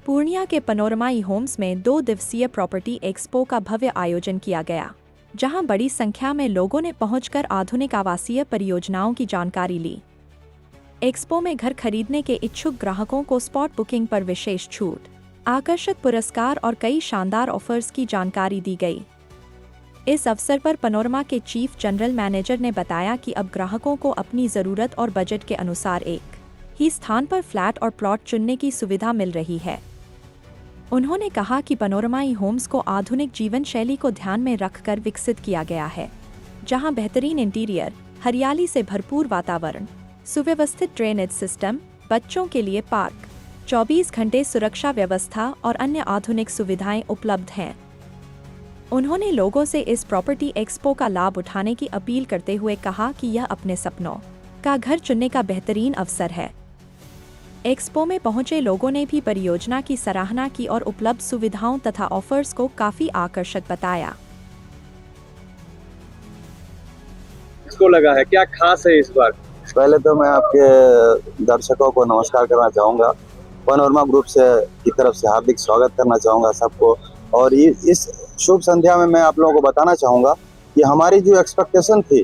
पूर्णिया के panorama Holmes में 2 दिवसीय प्रॉपर्टी एक्सपो का भव्य आयोजन किया गया, जहां बड़ी संख्या में लोगों ने पहुंचकर आधुनिक आवासीय परियोजनाओं की जानकारी ली। एक्सपो में घर खरीदने के इच्छुक ग्राहकों को स्पॉट बुकिंग पर विशेष छूट, आकर्षक पुरस्कार और कई शानदार ऑफर्स की जानकारी दी गई। इस अवसर पर पनोरमा के चीफ जनरल मैनेजर ने बताया कि अब ग्राहकों को अपनी ज़रूरत और बजट के अनुसार एक ही स्थान पर फ्लैट और प्लॉट चुनने की सुविधा मिल रही है। उन्होंने कहा कि पनोरमा होम्स को आधुनिक जीवन शैली को ध्यान में रखकर विकसित किया गया है, जहां बेहतरीन इंटीरियर, हरियाली से भरपूर वातावरण, सुव्यवस्थित ड्रेनेज सिस्टम, बच्चों के लिए पार्क, 24 घंटे सुरक्षा व्यवस्था और अन्य आधुनिक सुविधाएं उपलब्ध हैं। उन्होंने लोगों से इस प्रॉपर्टी एक्सपो का लाभ उठाने की अपील करते हुए कहा कि यह अपने सपनों का घर चुनने का बेहतरीन अवसर है। एक्सपो में पहुंचे लोगों ने भी परियोजना की सराहना की और उपलब्ध सुविधाओं तथा ऑफर्स को काफी आकर्षक बताया। इसको लगा है क्या खास है इस बार? पहले तो मैं आपके दर्शकों को नमस्कार करना चाहूँगा। पनोरमा ग्रुप से की तरफ से हार्दिक स्वागत करना चाहूँगा सबको। और इस शुभ संध्या में मैं आप लोगों को बताना चाहूँगा कि हमारी जो एक्सपेक्टेशन थी,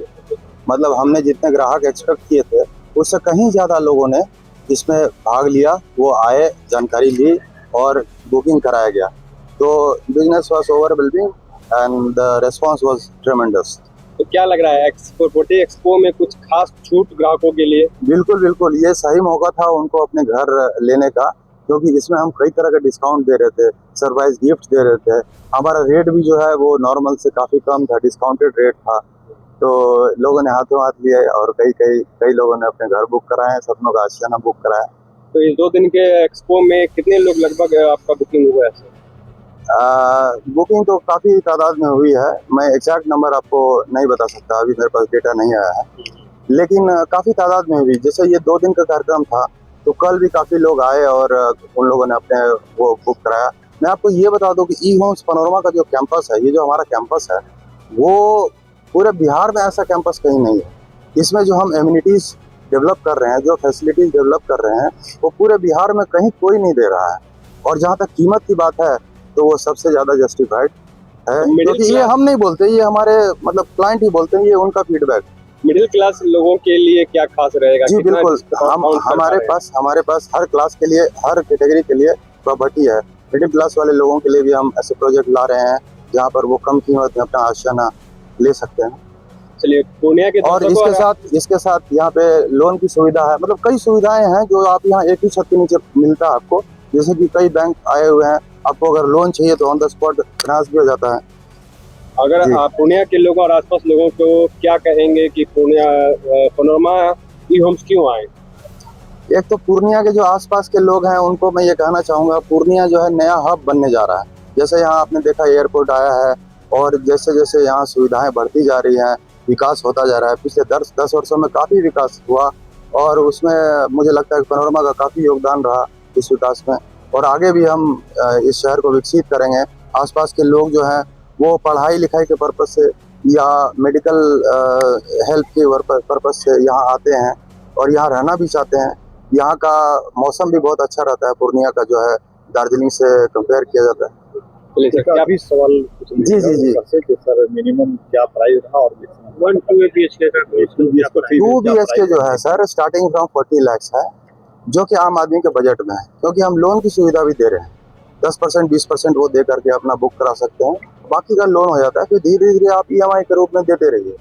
मतलब हमने जितने ग्राहक एक्सपेक्ट किए थे उससे कहीं ज़्यादा लोगों ने इसमें भाग लिया, वो आए, जानकारी ली और बुकिंग कराया गया। तो business was overwhelming and the response was ट्रेमेंडस। तो क्या लग रहा है प्रॉपर्टी एक्सपो में कुछ खास छूट ग्राहकों के लिए? बिल्कुल बिल्कुल, ये सही मौका था उनको अपने घर लेने का, क्योंकि इसमें हम कई तरह के डिस्काउंट दे रहे थे, सरप्राइज गिफ्ट दे रहे थे। हमारा रेट भी जो है वो नॉर्मल से काफ़ी कम था, डिस्काउंटेड रेट था। तो लोगों ने हाथों हाथ लिए और कई लोगों ने अपने घर बुक कराए, सपनों का आशियाना बुक कराया। तो इस 2 दिन के एक्सपो में कितने लोग लगभग आपका बुकिंग हुआ है? बुकिंग तो काफ़ी तादाद में हुई है। मैं एग्जैक्ट नंबर आपको नहीं बता सकता, अभी मेरे पास डेटा नहीं आया है, लेकिन काफ़ी तादाद में हुई। जैसे ये 2 दिन का कार्यक्रम था तो कल भी काफ़ी लोग आए और उन लोगों ने अपने वो बुक कराया। मैं आपको ये बता दूं कि ई होम्स पनोरमा का जो कैंपस है, ये जो हमारा कैंपस है, वो पूरे बिहार में ऐसा कैंपस कहीं नहीं है। इसमें जो हम एमिनिटीज़ डेवलप कर रहे हैं, जो फैसिलिटीज़ डेवलप कर रहे हैं, वो पूरे बिहार में कहीं कोई नहीं दे रहा है। और जहाँ तक कीमत की बात है तो वो सबसे ज़्यादा जस्टिफाइड है, क्योंकि ये हम नहीं बोलते, ये हमारे मतलब क्लाइंट ही बोलते हैं, ये उनका फीडबैक। मिडिल क्लास लोगों के लिए क्या खास रहेगा? जी बिल्कुल, हमारे पास हर क्लास के लिए, हर कैटेगरी के लिए प्रॉपर्टी है। मिडिल क्लास वाले लोगों के लिए भी हम ऐसे प्रोजेक्ट ला रहे हैं जहाँ पर वो कम कीमत में अपना आशियाना ले सकते हैं। चलिए, पूर्णिया के और इसके साथ यहाँ पे लोन की सुविधा है। मतलब कई सुविधाएं हैं जो आप यहाँ एक ही छत के नीचे मिलता है आपको। जैसे कि कई बैंक आए हुए हैं, आपको अगर लोन चाहिए तो ऑन द स्पॉट फाइनेंस भी हो जाता है। अगर आप पूर्णिया के लोगों और आसपास लोगों को क्या कहेंगे कि पूर्णिया पनोरमा ई होम्स क्यों आए? एक तो पूर्णिया के जो आसपास के लोग हैं उनको मैं ये कहना चाहूँगा, पूर्णिया जो है नया हब बनने जा रहा है। जैसे यहाँ आपने देखा एयरपोर्ट आया है, और जैसे जैसे यहाँ सुविधाएं बढ़ती जा रही हैं, विकास होता जा रहा है। पिछले 10 वर्षों में काफ़ी विकास हुआ और उसमें मुझे लगता है कि पनोरमा का काफ़ी योगदान रहा इस विकास में। और आगे भी हम इस शहर को विकसित करेंगे। आसपास के लोग जो हैं वो पढ़ाई लिखाई के पर्पज़ से या मेडिकल हेल्प के पर्पज़ से यहाँ आते हैं और यहाँ रहना भी चाहते हैं। यहाँ का मौसम भी बहुत अच्छा रहता है, पूर्णिया का जो है दार्जिलिंग से कंपेयर किया जाता है। क्या भी सवाल? जी जी जी, सर मिनिमम क्या प्राइस रहा? और 1-2 BHK का 2 BHK जो है सर स्टार्टिंग फ्रॉम 40 लाख है, जो कि आम आदमी के बजट में है, क्योंकि हम लोन की सुविधा भी दे रहे हैं। 10% 20% वो दे करके अपना बुक करा सकते हैं, बाकी का लोन हो जाता है। फिर धीरे धीरे आप EMI के रूप में देते रहिए।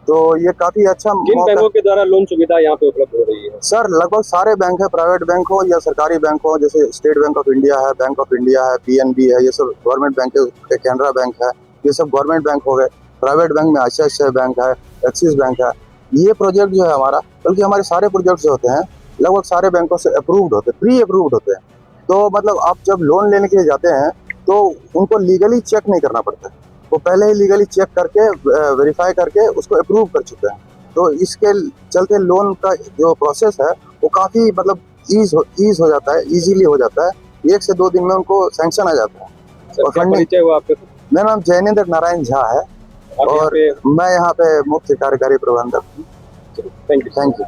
तो ये काफ़ी अच्छा। किन बैंकों के द्वारा लोन सुविधा यहाँ पे उपलब्ध हो रही है? सर लगभग सारे बैंक है, प्राइवेट बैंक हो या सरकारी बैंक हो। जैसे स्टेट बैंक ऑफ इंडिया है, बैंक ऑफ इंडिया है, PNB है, ये सब गवर्नमेंट बैंक है। कैनरा बैंक है, ये सब गवर्नमेंट बैंक हो गए। प्राइवेट बैंक में ICICI बैंक है, एक्सिस बैंक है। ये प्रोजेक्ट जो है हमारा, बल्कि हमारे सारे प्रोजेक्ट जो होते हैं लगभग सारे बैंकों से अप्रूव्ड होते हैं, प्री अप्रूव्ड होते हैं। तो मतलब आप जब लोन लेने के लिए जाते हैं तो उनको लीगली चेक नहीं करना पड़ता है, वो पहले ही लीगली चेक करके वेरीफाई करके उसको अप्रूव कर चुके हैं। तो इसके चलते लोन का जो प्रोसेस है वो काफ़ी मतलब ईज हो जाता है, इजीली हो जाता है। 1 से 2 दिन में उनको सैंक्शन आ जाता है। और परिचय हुआ आपका? मेरा नाम जैनेंद्र नारायण झा है और मैं यहाँ पे मुख्य कार्यकारी प्रबंधक हूँ। Thank you.